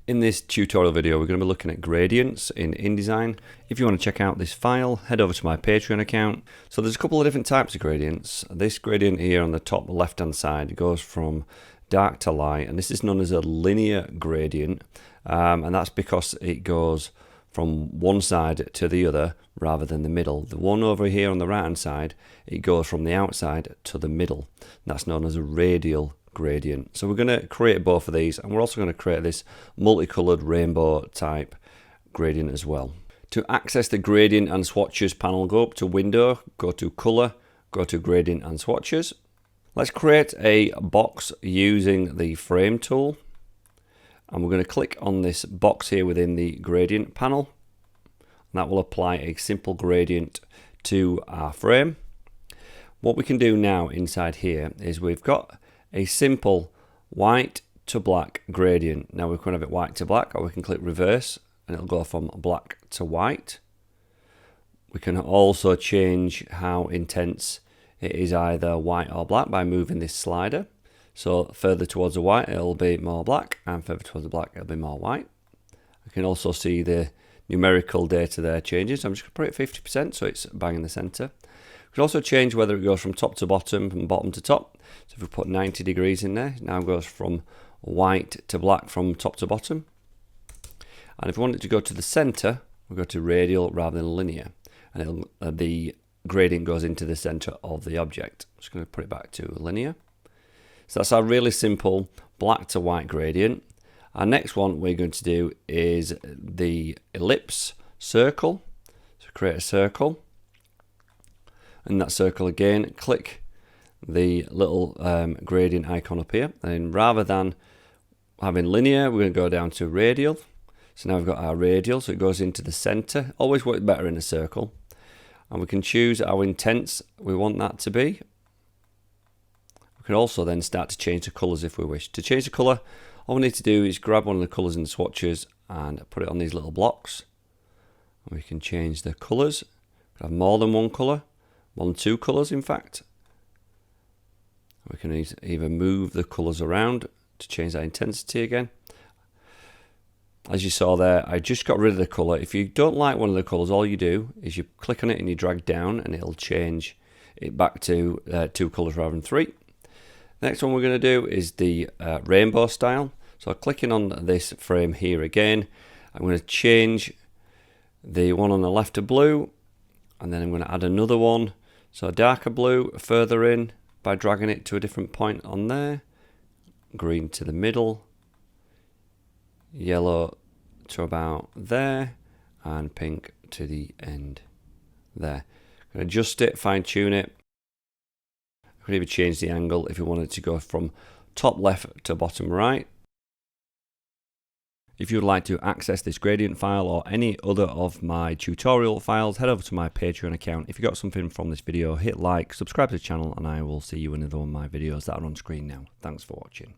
In this tutorial video, we're going to be looking at gradients in InDesign. If you want to check out this file, head over to my Patreon account. So there's a couple of different types of gradients. This gradient here on the top left-hand side goes from dark to light, and this is known as a linear gradient, and that's because it goes from one side to the other rather than the middle. The one over here on the right-hand side, it goes from the outside to the middle. That's known as a radial gradient. So we're going to create both of these, and we're also going to create this multicolored rainbow type gradient as well. To access the gradient and swatches panel, go up to Window, go to Color, go to Gradient and Swatches. Let's create a box using the Frame tool, and we're going to click on this box here within the gradient panel, and that will apply a simple gradient to our frame. What we can do now inside here is we've got a simple white to black gradient. Now we can have it white to black, or we can click reverse and it'll go from black to white. We can also change how intense it is, either white or black, by moving this slider. So further towards the white it'll be more black, and further towards the black it'll be more white. You can also see the numerical data there changes. I'm just going to put it 50% so it's bang in the center. We can also change whether it goes from top to bottom, from bottom to top. So if we put 90 degrees in there, it now goes from white to black from top to bottom. And if we want it to go to the center, we'll go to radial rather than linear, and the gradient goes into the center of the object. I'm just going to put it back to linear. So that's our really simple black to white gradient. Our next one we're going to do is the ellipse circle. So create a circle. In that circle again, click the little gradient icon up here, and rather than having linear, we're going to go down to radial. So now we've got our radial, so it goes into the center. Always works better in a circle. And we can choose how intense we want that to be. We can also then start to change the colors if we wish. To change the color, all we need to do is grab one of the colors in the swatches and put it on these little blocks. And we can change the colors. We can have more than one color. Two colors in fact. We can either move the colors around to change that intensity again. As you saw there, I just got rid of the color. If you don't like one of the colors, all you do is you click on it and you drag down, and it'll change it back to 2 colors rather than 3. Next one we're going to do is the rainbow style. So clicking on this frame here again, I'm going to change the one on the left to blue, and then I'm going to add another one. So darker blue further in by dragging it to a different point on there. Green to the middle. Yellow to about there. And pink to the end there. I'm going to adjust it, fine tune it. I can even change the angle if you wanted to go from top left to bottom right. If you would like to access this gradient file or any other of my tutorial files, head over to my Patreon account. If you got something from this video, hit like, subscribe to the channel, and I will see you in another one of my videos that are on screen now. Thanks for watching.